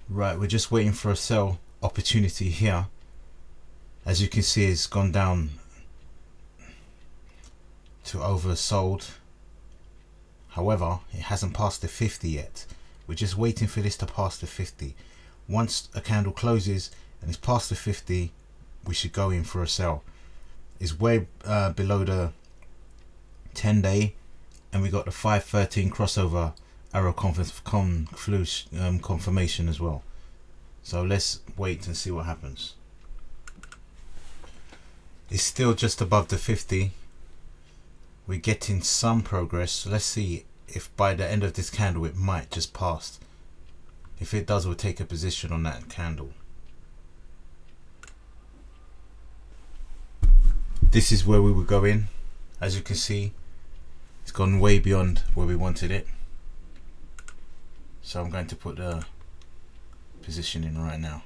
Right, we're just waiting for a sell opportunity here. As you can see, it's gone down to oversold. However, it hasn't passed the 50 yet. We're just waiting for this to pass the 50. Once a candle closes and it's past the 50, we should go in for a sell. It's way below the 10-day, and we got the 513 crossover arrow confirmation as well. So let's wait and see what happens. It's still just above the 50. We're getting some progress. Let's see if by the end of this candle it might just pass. If it does, we'll take a position on that candle. This is where we will go in. As you can see, it's gone way beyond where we wanted it. So I'm going to put the position in right now.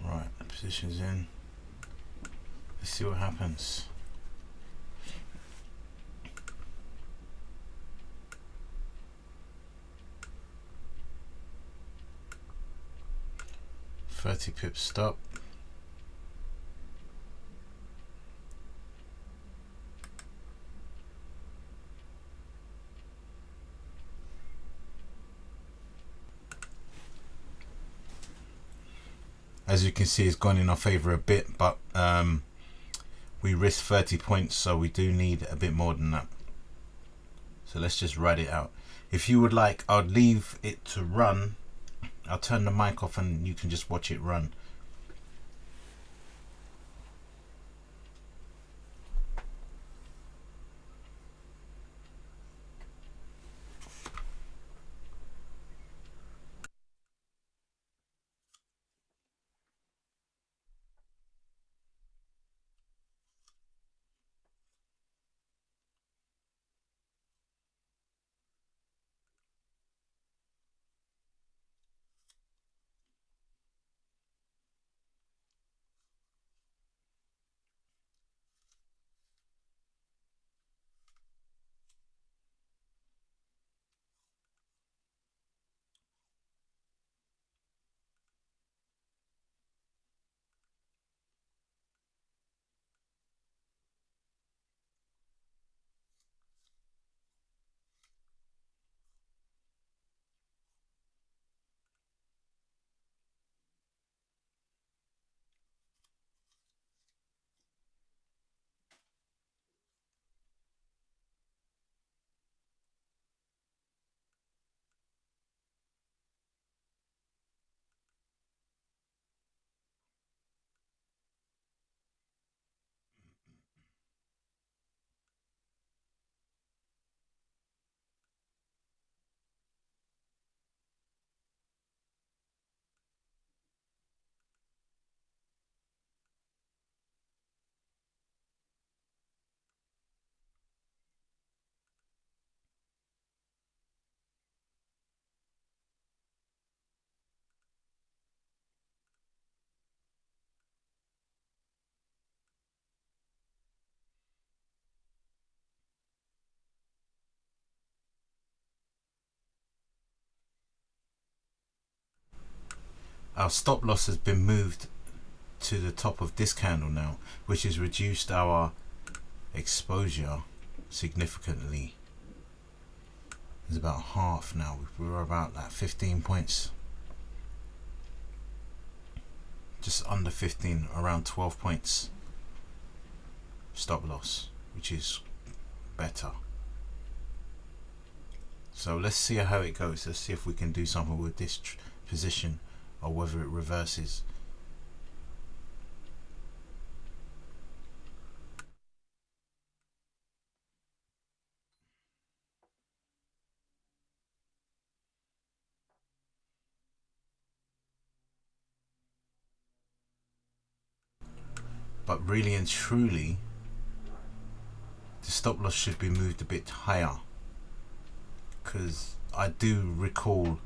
Right, the position's in. Let's see what happens. $30 pips stop. As you can see, it's gone in our favor a bit, but we risked 30 points, so we do need a bit more than that. So let's just ride it out. If you would like, I'll leave it to run. I'll turn the mic off and you can just watch it run. Our stop loss has been moved to the top of this candle now, which has reduced our exposure significantly. It's about half now. We were about like 15 points, just under 15, around 12 points stop loss, which is better. So let's see how it goes. Let's see if we can do something with this position or whether it reverses. But really and truly, stop loss should be moved a bit higher, because I do recall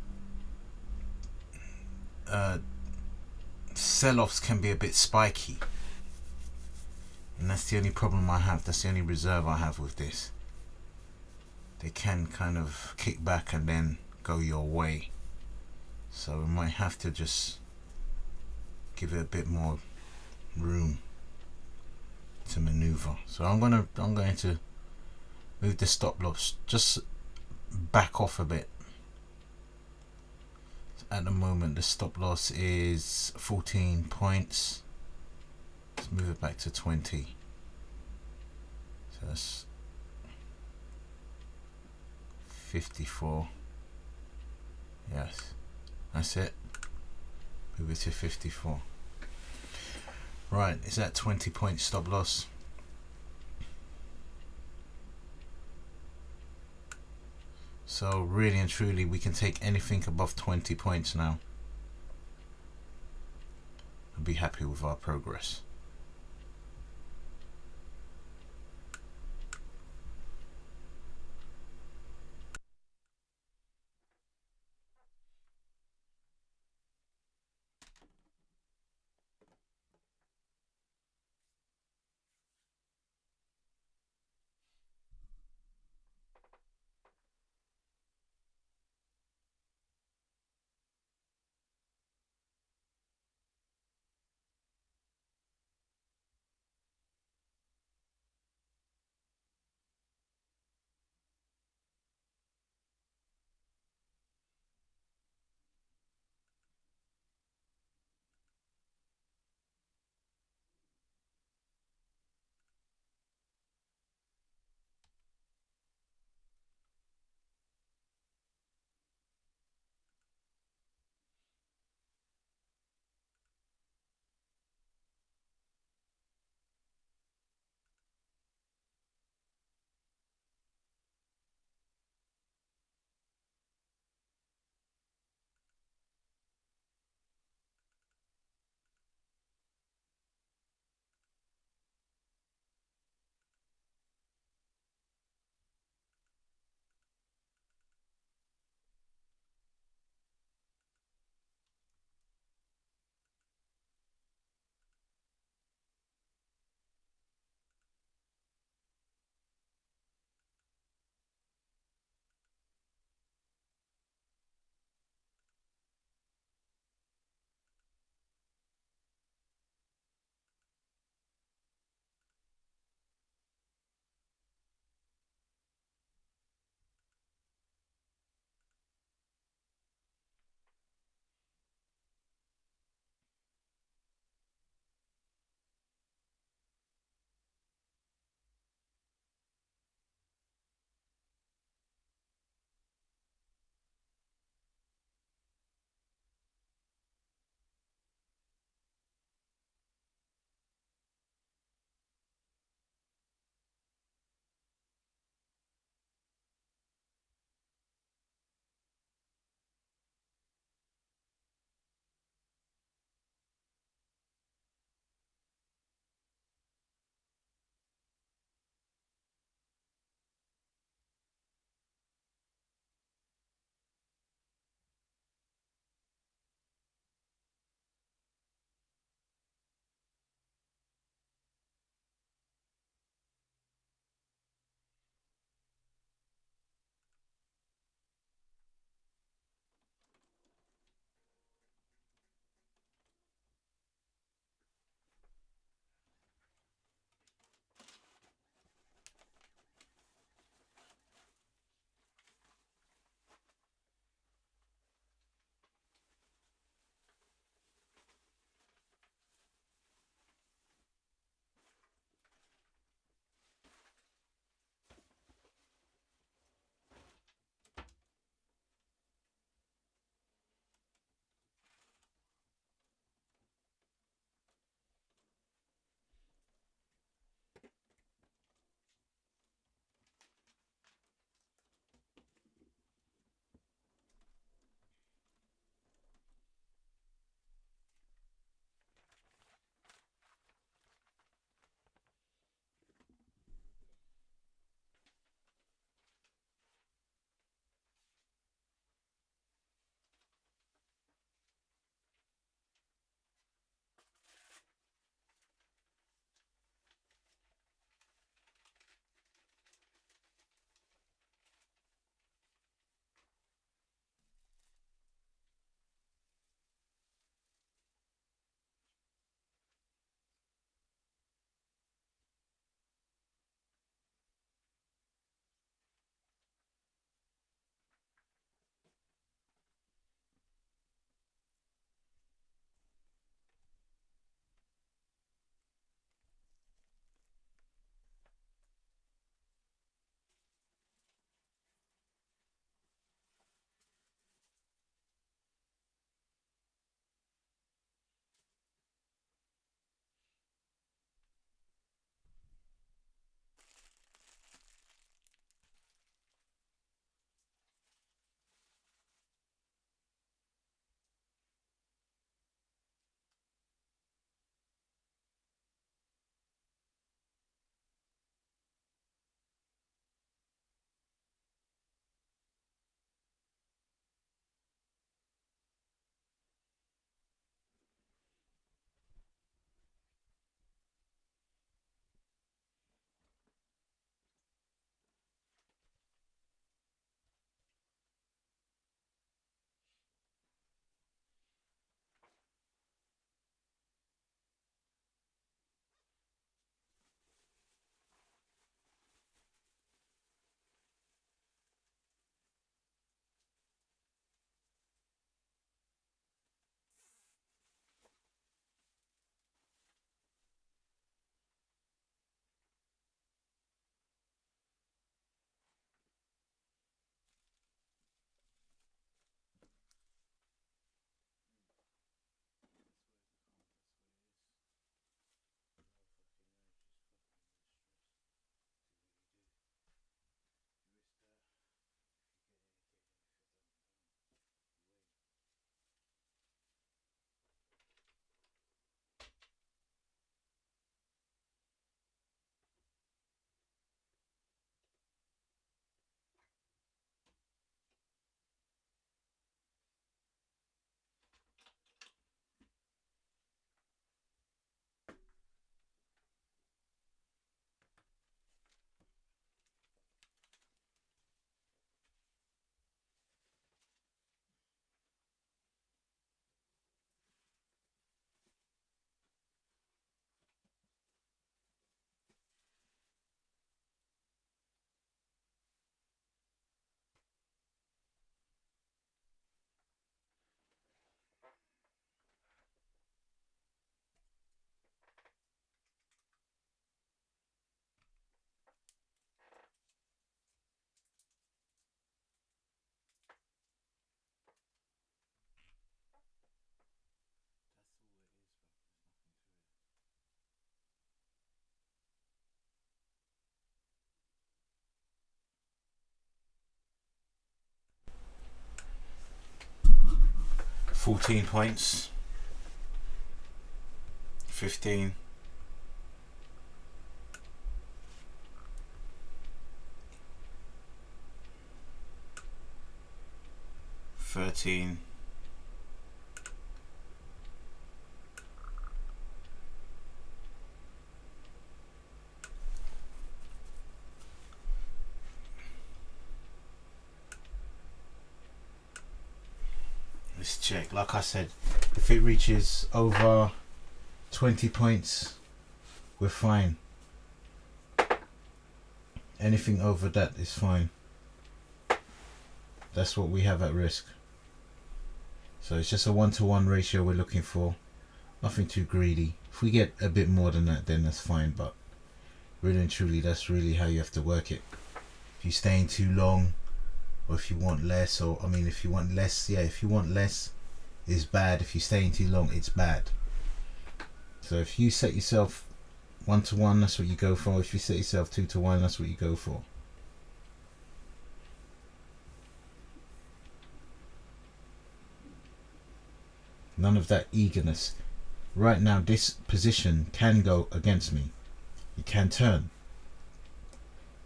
sell-offs can be a bit spiky, and that's the only problem I have. That's the only reserve I have with this. They can kind of kick back and then go your way, so we might have to just give it a bit more room to maneuver. So I'm going to move the stop loss just back off a bit. At the moment the stop loss is 14 points. Let's move it back to 20. So that's 54. Yes, that's it. Move it to 54. Right, is that 20 point stop loss? So really and truly we can take anything above 20 points now and be happy with our progress. 14 points, 15, 13, 'Let's check. Like I said, if it reaches over 20 points, we're fine. Anything over that is fine. That's what we have at risk. So it's just a 1-to-1 ratio we're looking for. Nothing too greedy. If we get a bit more than that, then that's fine. But really and truly, that's really how you have to work it. If you're staying too long, or if you want less, or I mean, if you want less, yeah, if you want less, it's bad. If you're staying too long, it's bad. So if you set yourself 1-to-1, that's what you go for. If you set yourself 2-to-1, that's what you go for. None of that eagerness. Right now, this position can go against me. It can turn.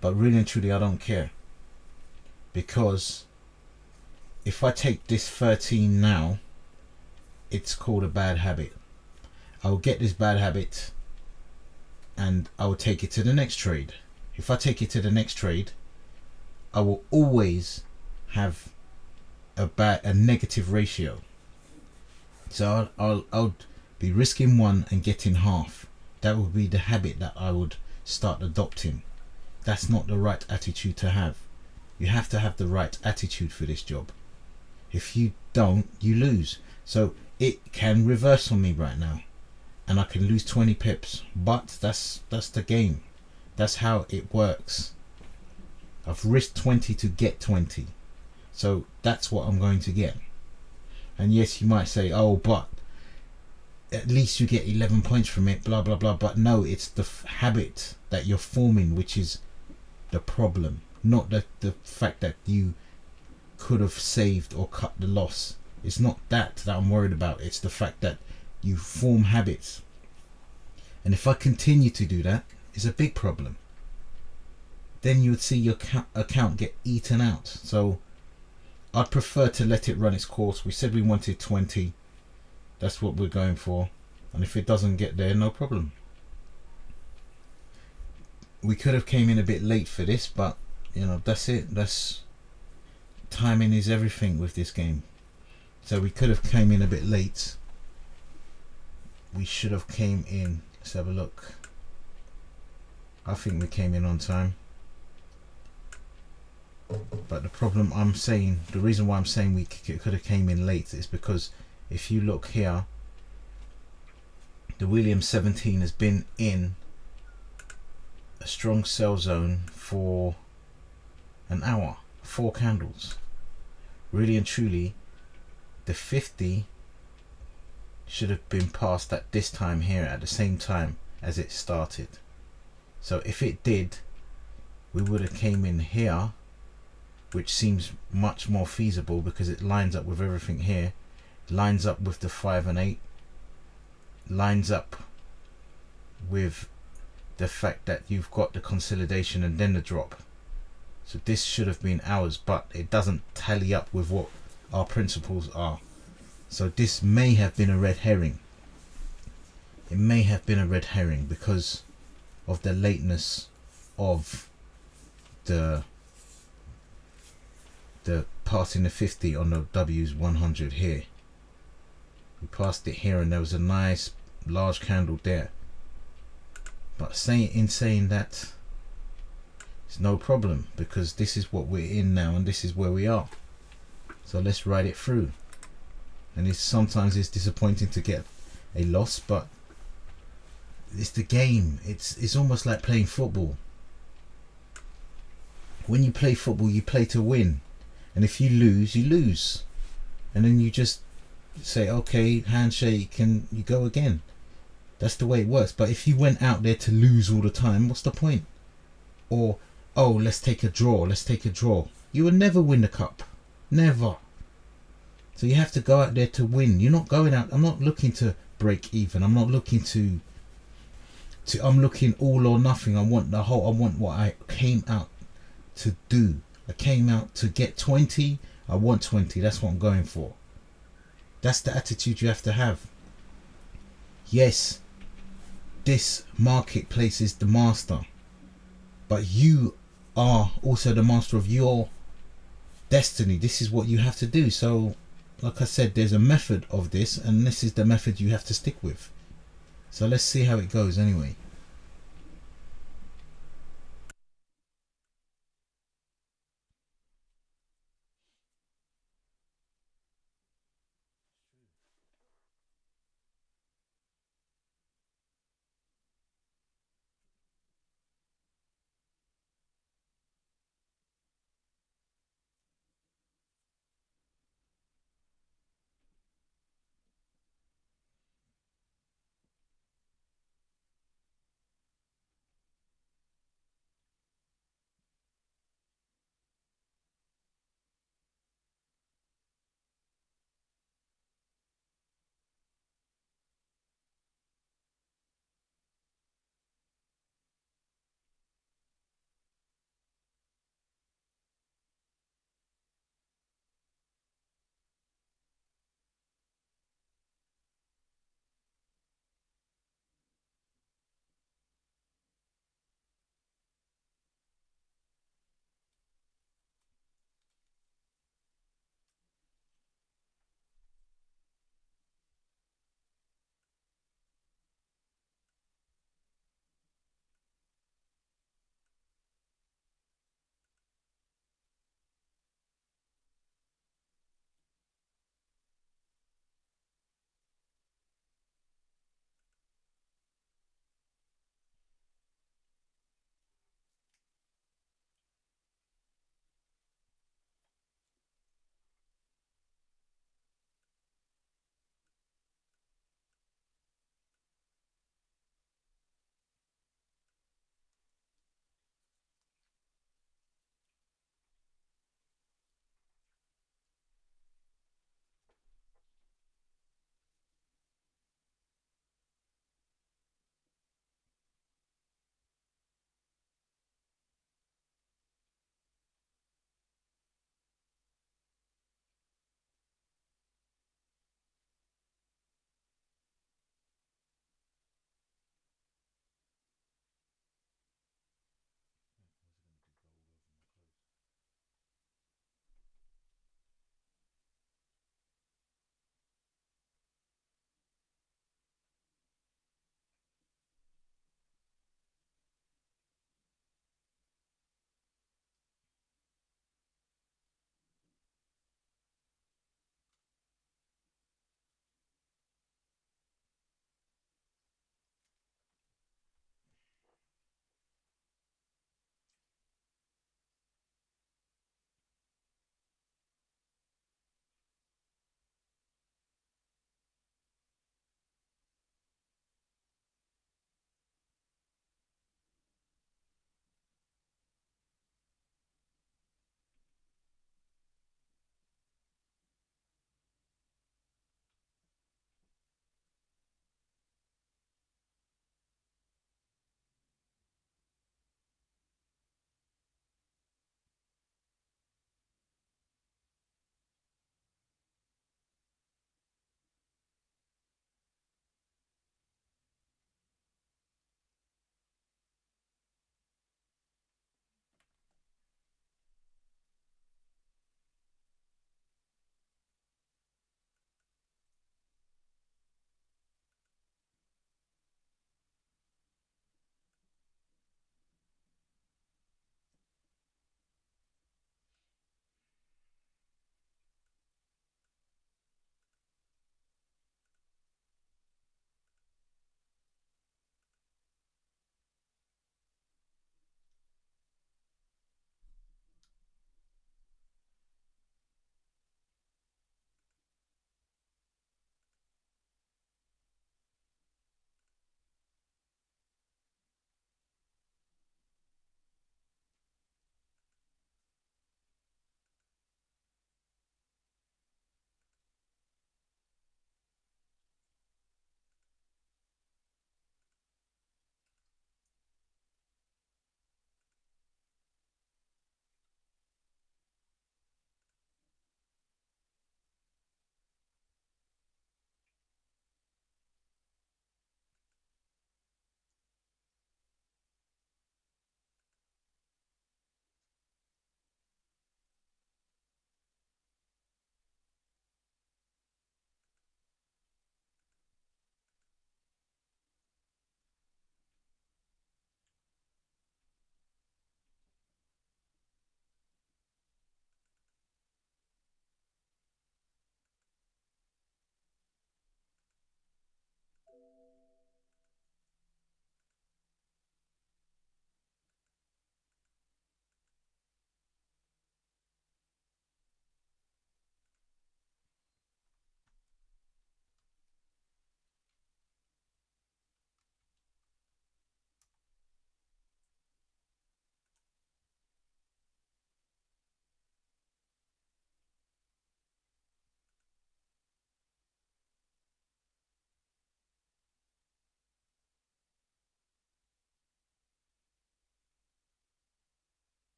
But really and truly, I don't care. Because if I take this 13 now, it's called a bad habit. I'll get this bad habit and I will take it to the next trade. If I take it to the next trade, I will always have a negative ratio. So I'll be risking one and getting half. That would be the habit that I would start adopting. That's not the right attitude to have. You have to have the right attitude for this job. If you don't, you lose. So it can reverse on me right now, and I can lose 20 pips. But that's the game. That's how it works. I've risked 20 to get 20. So that's what I'm going to get. And yes, you might say, oh, but at least you get 11 points from it, blah blah blah. But no, it's the habit that you're forming which is the problem, not the fact that you could have saved or cut the loss. It's not that I'm worried about. It's the fact that you form habits, and if I continue to do that, it's a big problem. Then you would see your account get eaten out. So I'd prefer to let it run its course. We said we wanted 20. That's what we're going for. And if it doesn't get there, no problem. We could have came in a bit late for this, but you know, that's it. That's timing is everything with this game. So we could have came in a bit late. We should have came in. Let's have a look. I think we came in on time. But the problem I'm saying, the reason why I'm saying we could have came in late is because if you look here, the Williams 17 has been in a strong sell zone for an hour, 4 candles. Really and truly, the 50 should have been passed at this time here at the same time as it started. So if it did, we would have came in here, which seems much more feasible because it lines up with everything here, lines up with the 5 and 8, lines up with the fact that you've got the consolidation and then the drop. So this should have been ours, but it doesn't tally up with what our principles are. So this may have been a red herring. It may have been a red herring because of the lateness of the passing the 50 on the W's 100 here. We passed it here and there was a nice large candle there. But in saying that, it's no problem because this is what we're in now and this is where we are. So let's ride it through. And sometimes it's disappointing to get a loss, but it's the game. It's almost like playing football. When you play football, you play to win. And if you lose, you lose. And then you just say, okay, handshake, and you go again. That's the way it works. But if you went out there to lose all the time, what's the point? Or, oh, let's take a draw, let's take a draw. You will never win the cup. Never. So you have to go out there to win. You're not going out. I'm not looking to break even. I'm not looking to I'm looking all or nothing. I want the whole. I want what I came out to do. I came out to get 20. I want 20. That's what I'm going for. That's the attitude you have to have. Yes, this marketplace is the master, but you are also the master of your destiny. This is what you have to do. So like I said, there's a method of this, and this is the method you have to stick with. So let's see how it goes anyway.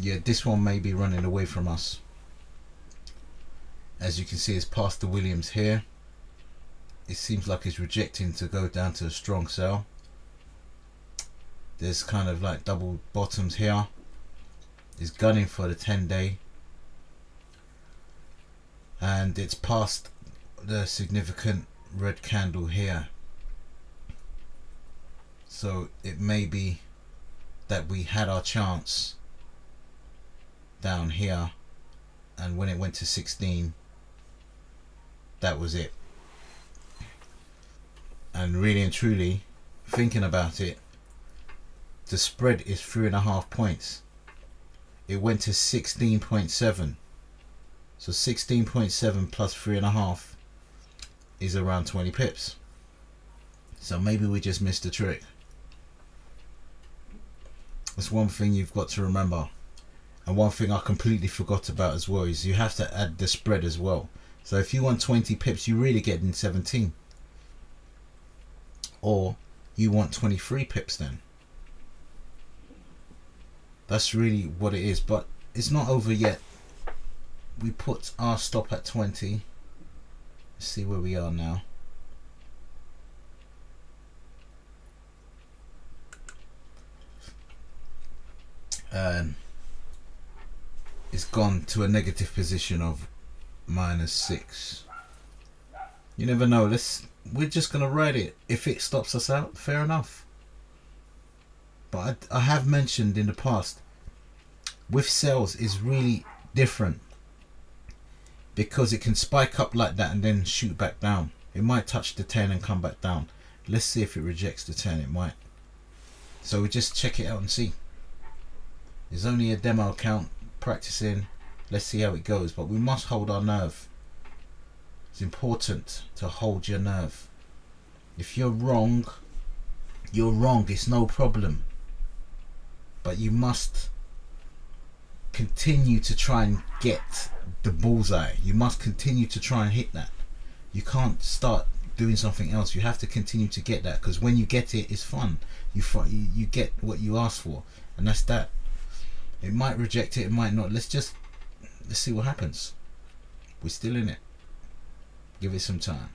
Yeah, this one may be running away from us. As you can see, it's past the Williams here. It seems like it's rejecting to go down to a strong sell. There's kind of like double bottoms here. It's gunning for the 10-day, and it's past the significant red candle here. So it may be that we had our chance down here, and when it went to 16, that was it. And really and truly, thinking about it, the spread is 3.5 points. It went to 16.7. So 16.7 plus 3.5 is around 20 pips. So maybe we just missed the trick. That's one thing you've got to remember. And one thing I completely forgot about as well is you have to add the spread as well. So if you want 20 pips, you really get in 17. Or you want 23 pips then. That's really what it is. But it's not over yet. We put our stop at 20. Let's see where we are now. It's gone to a negative position of -6. You never know. We're just gonna ride it. If it stops us out, fair enough. But I have mentioned in the past, with sales is really different, because it can spike up like that and then shoot back down. It might touch the 10 and come back down. Let's see if it rejects the 10. It might. So we just check it out and see. It's only a demo account, practicing. Let's see how it goes. But we must hold our nerve. It's important to hold your nerve. If you're wrong, you're wrong. It's no problem. But you must continue to try and get the bullseye. You must continue to try and hit that. You can't start doing something else. You have to continue to get that, because when you get it, it's fun. You get what you asked for, and that's that. It might reject it, it might not. Let's see what happens. We're still in it. Give it some time.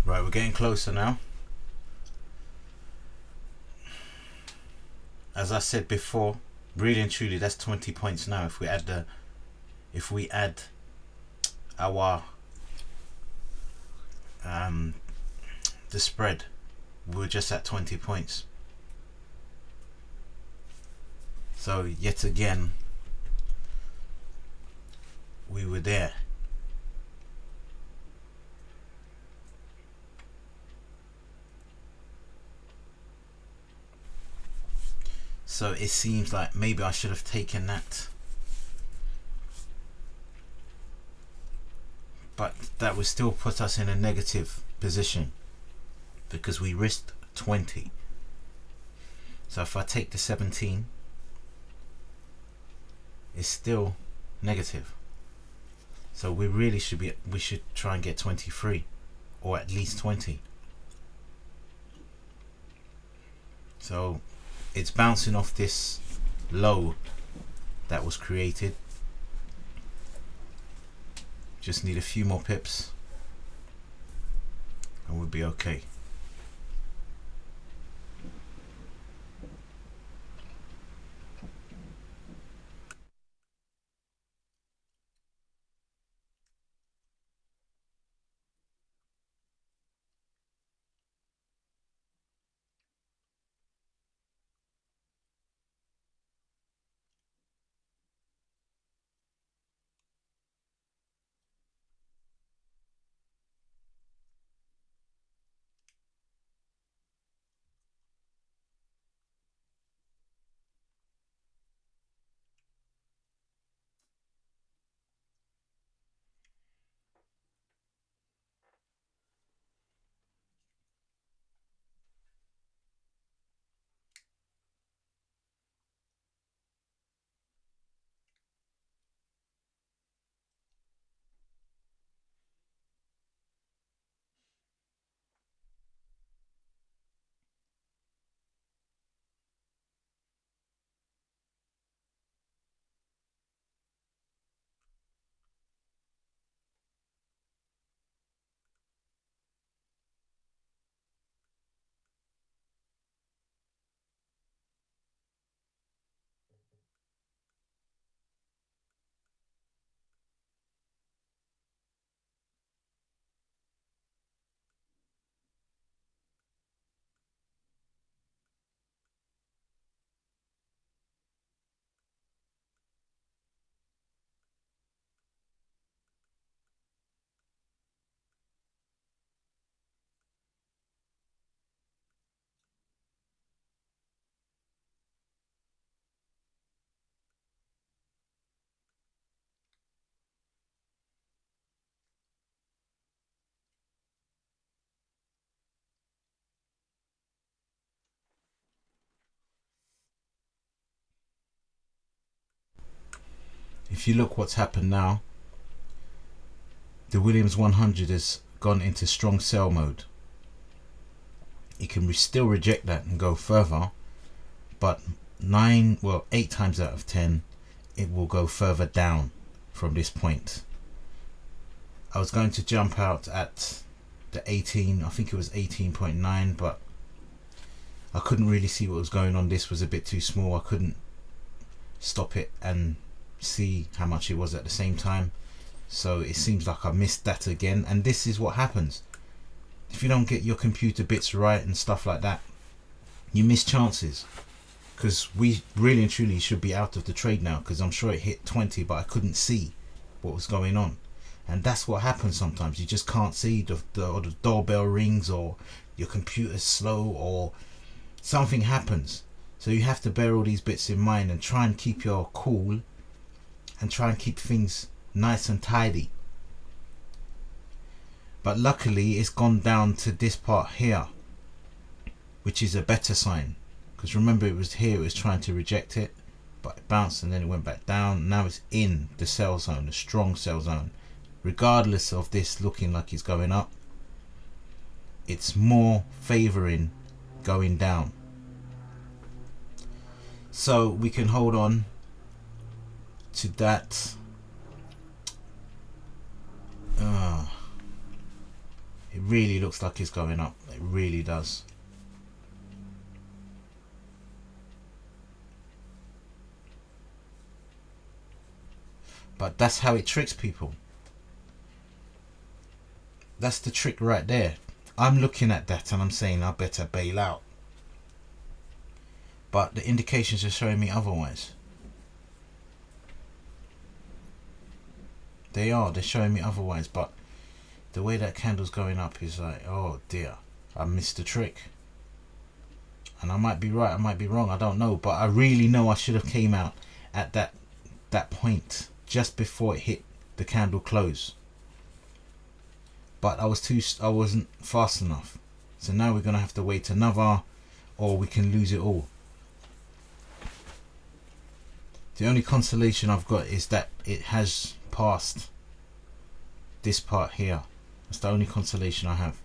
Right, we're getting closer now. As I said before, really and truly, that's 20 points now. If we add our the spread, we're just at 20 points. So yet again, we were there. So it seems like maybe I should have taken that, but that would still put us in a negative position because we risked 20. So if I take the 17, it's still negative. So we really should try and get 23, or at least 20. So it's bouncing off this low that was created. Just need a few more pips and we'll be okay. If you look what's happened now, the Williams 100 has gone into strong sell mode. You can still reject that and go further, but 8 times out of 10 it will go further down from this point. I was going to jump out at the 18, I think it was 18.9, but I couldn't really see what was going on. This was a bit too small. I couldn't stop it and see how much it was at the same time. So it seems like I missed that again, and this is what happens if you don't get your computer bits right and stuff like that. You miss chances, because we really and truly should be out of the trade now, because I'm sure it hit 20 but I couldn't see what was going on. And that's what happens sometimes. You just can't see the doorbell rings, or your computer's slow, or something happens. So you have to bear all these bits in mind and try and keep your cool and try and keep things nice and tidy. But luckily it's gone down to this part here, which is a better sign, because remember it was here, it was trying to reject it, but it bounced and then it went back down. Now it's in the sell zone, the strong sell zone. Regardless of this looking like it's going up, it's more favoring going down. So we can hold on to that. It really looks like it's going up. It really does. But that's how it tricks people. That's the trick right there. I'm looking at that and I'm saying I better bail out. But the indications are showing me otherwise. They're showing me otherwise. But the way that candle's going up is like, oh dear, I missed the trick. And I might be right, I might be wrong, I don't know. But I really know I should have came out at that point just before it hit the candle close. But I wasn't fast enough. So now we're gonna have to wait another, or we can lose it all. The only consolation I've got is that it has passed this part here. That's the only consolation I have.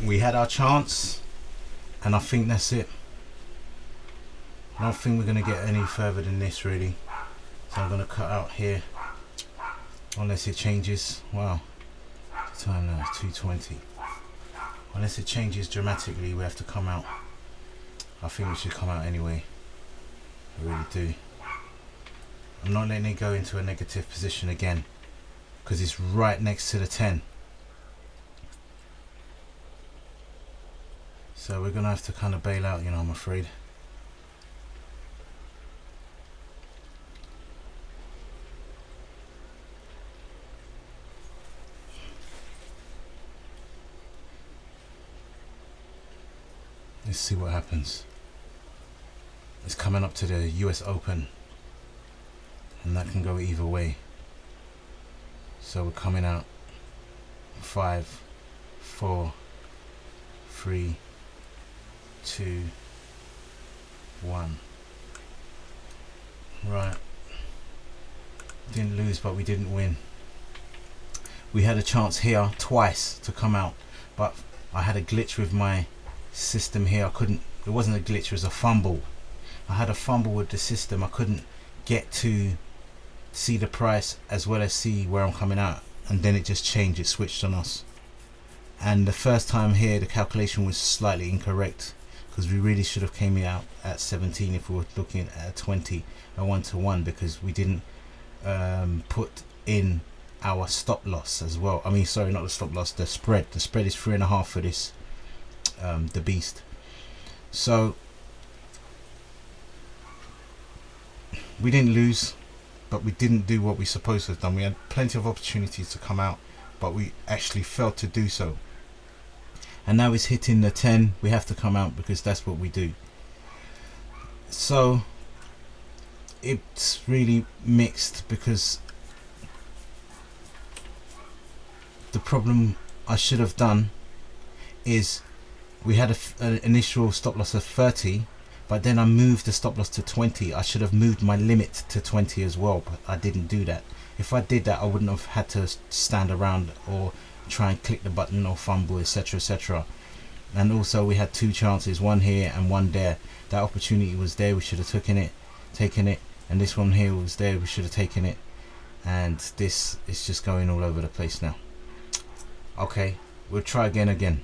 We had our chance, and I think that's it. I don't think we're going to get any further than this really, so I'm going to cut out here unless it changes. Wow, the time now is 2:20. Unless it changes dramatically, we have to come out. I think we should come out anyway, I really do. I'm not letting it go into a negative position again because it's right next to the 10. So we're going to have to kind of bail out, you know, I'm afraid. Let's see what happens. It's coming up to the US Open, and that can go either way. So we're coming out 5, 4, 3, 2, 1. Right. Didn't lose, but we didn't win. We had a chance here twice to come out, but I had a glitch with my system here. I couldn't, it wasn't a glitch, it was a fumble. I had a fumble with the system. I couldn't get to see the price as well as see where I'm coming out, and then it just changed, it switched on us. And the first time here the calculation was slightly incorrect because we really should have came out at 17 if we were looking at 20, a 1-to-1, because we didn't put in our stop loss as well. I mean, sorry, not the stop loss, the spread. The spread is 3.5 for this the beast. So we didn't lose, but we didn't do what we supposed to have done. We had plenty of opportunities to come out, but we actually failed to do so. And now it's hitting the 10. We have to come out because that's what we do. So it's really mixed, because the problem I should have done is we had an initial stop loss of 30, but then I moved the stop loss to 20. I should have moved my limit to 20 as well, but I didn't do that. If I did that, I wouldn't have had to stand around or try and click the button or fumble, etc, etc. And also we had two chances, one here and one there. That opportunity was there, we should have taken it, and this one here was there, we should have taken it. And this is just going all over the place now. Okay, we'll try again.